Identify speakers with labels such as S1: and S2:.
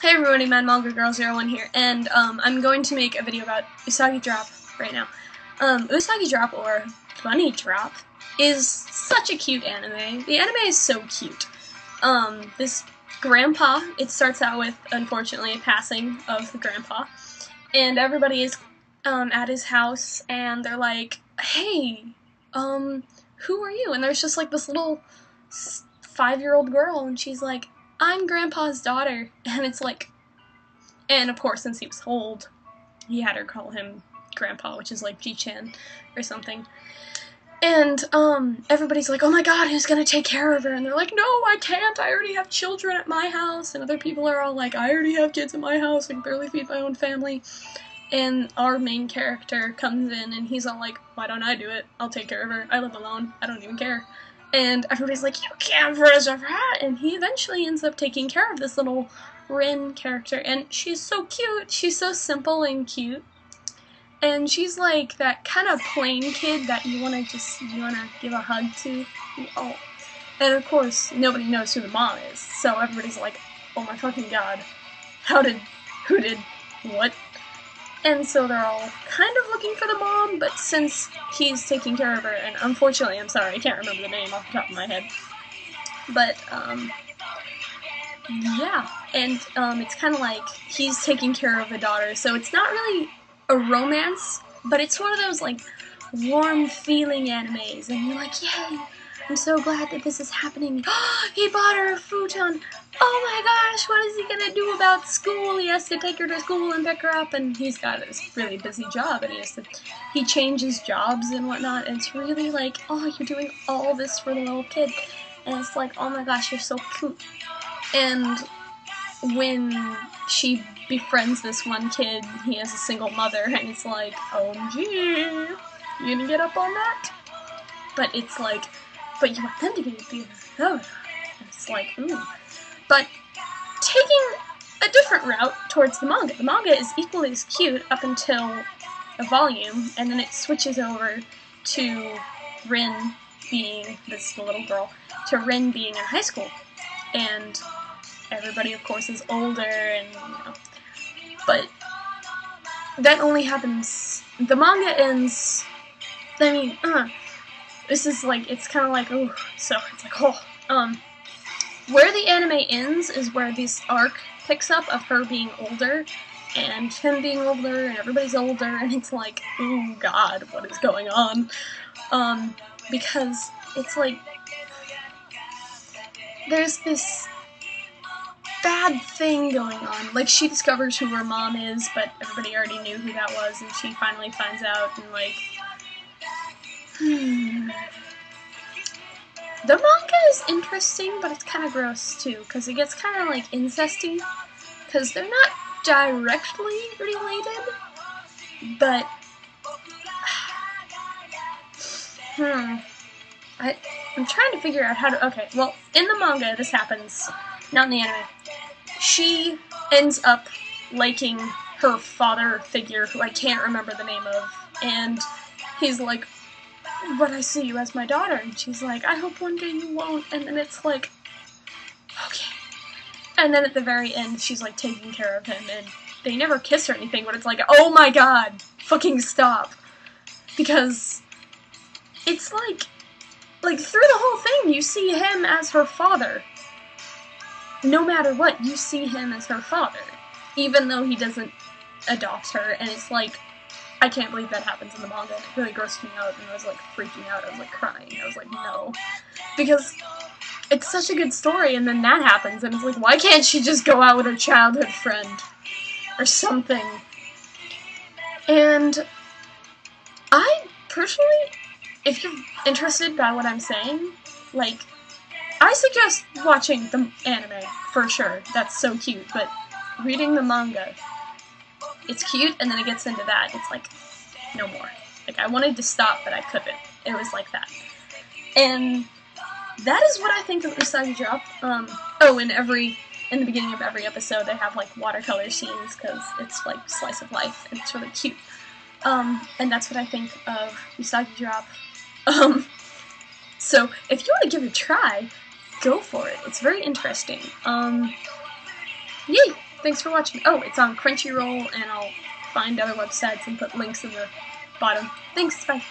S1: Hey everybody, Mad Manga Girl 01 here, and I'm going to make a video about Usagi Drop right now. Usagi Drop, or Bunny Drop, is such a cute anime. The anime is so cute. This grandpa, it starts out with, unfortunately, a passing of the grandpa, and everybody is at his house, and they're like, hey, who are you? And there's just like this little 5-year-old girl, and she's like, I'm Grandpa's daughter, and it's like, and of course, since he was old, he had her call him Grandpa, which is like Ji-chan or something. And, everybody's like, oh my god, who's gonna take care of her? And they're like, no, I can't, I already have children at my house. And other people are all like, I already have kids at my house, I can barely feed my own family. And our main character comes in, and he's all like, why don't I do it? I'll take care of her, I live alone, I don't even care. And everybody's like, you can't preserve her! And he eventually ends up taking care of this little Rin character, and she's so cute, she's so simple and cute. And she's like that kind of plain kid that you wanna give a hug to. Oh. And of course, nobody knows who the mom is, so everybody's like, oh my fucking god. Who did, what? And so they're all kind of looking for the mom, but since he's taking care of her, and unfortunately, I'm sorry, I can't remember the name off the top of my head. But, yeah. And, it's kind of like he's taking care of the daughter, so it's not really a romance, but it's one of those, like, warm feeling animes, and you're like, yay, I'm so glad that this is happening. He bought her a futon. Oh my gosh, what is he gonna do about school? He has to take her to school and pick her up, and he's got this really busy job, and he changes jobs and whatnot, and it's really like, oh, you're doing all this for the little kid, and it's like, oh my gosh, you're so cute. And when she befriends this one kid, he has a single mother, and it's like, OMG, you gonna get up on that? But it's like, but you want them to be oh. It's like, ooh. But taking a different route towards the manga. The manga is equally as cute up until a volume, and then it switches over to Rin being this little girl, to Rin being in high school. And everybody, of course, is older, and, you know, but that only happens, the manga ends, I mean, this is like, it's kind of like, ooh, so it's like, oh, where the anime ends is where this arc picks up of her being older, and him being older, and everybody's older, and it's like, oh god, what is going on? Because it's like, there's this bad thing going on. Like, she discovers who her mom is, but everybody already knew who that was, and she finally finds out, and like, The manga is interesting, but it's kind of gross too, because it gets kind of like incesty, because they're not directly related, but I'm trying to figure out how to, okay, well, in the manga this happens, not in the anime. She ends up liking her father figure, who I can't remember the name of, and he's like, but I see you as my daughter, and she's like, I hope one day you won't, and then it's like, okay. And then at the very end, she's like taking care of him, and they never kiss or anything, but it's like, oh my god, fucking stop. Because it's like through the whole thing, you see him as her father. No matter what, you see him as her father, even though he doesn't adopt her, and it's like, I can't believe that happens in the manga. It really grossed me out, and I was like freaking out. I was like crying. I was like, no. Because it's such a good story, and then that happens, and it's like, why can't she just go out with her childhood friend? Or something. And I, personally, if you're interested by what I'm saying, like, I suggest watching the anime, for sure. That's so cute, but reading the manga, it's cute, and then it gets into that. It's like, no more. Like, I wanted to stop, but I couldn't. It was like that. And that is what I think of Usagi Drop. Oh, in the beginning of every episode, they have, like, watercolor scenes, because it's, like, slice of life, and it's really cute. And that's what I think of Usagi Drop. So, if you want to give it a try, go for it. It's very interesting. Yay! thanks for watching. Oh, it's on Crunchyroll, and I'll find other websites and put links in the bottom. Thanks, bye.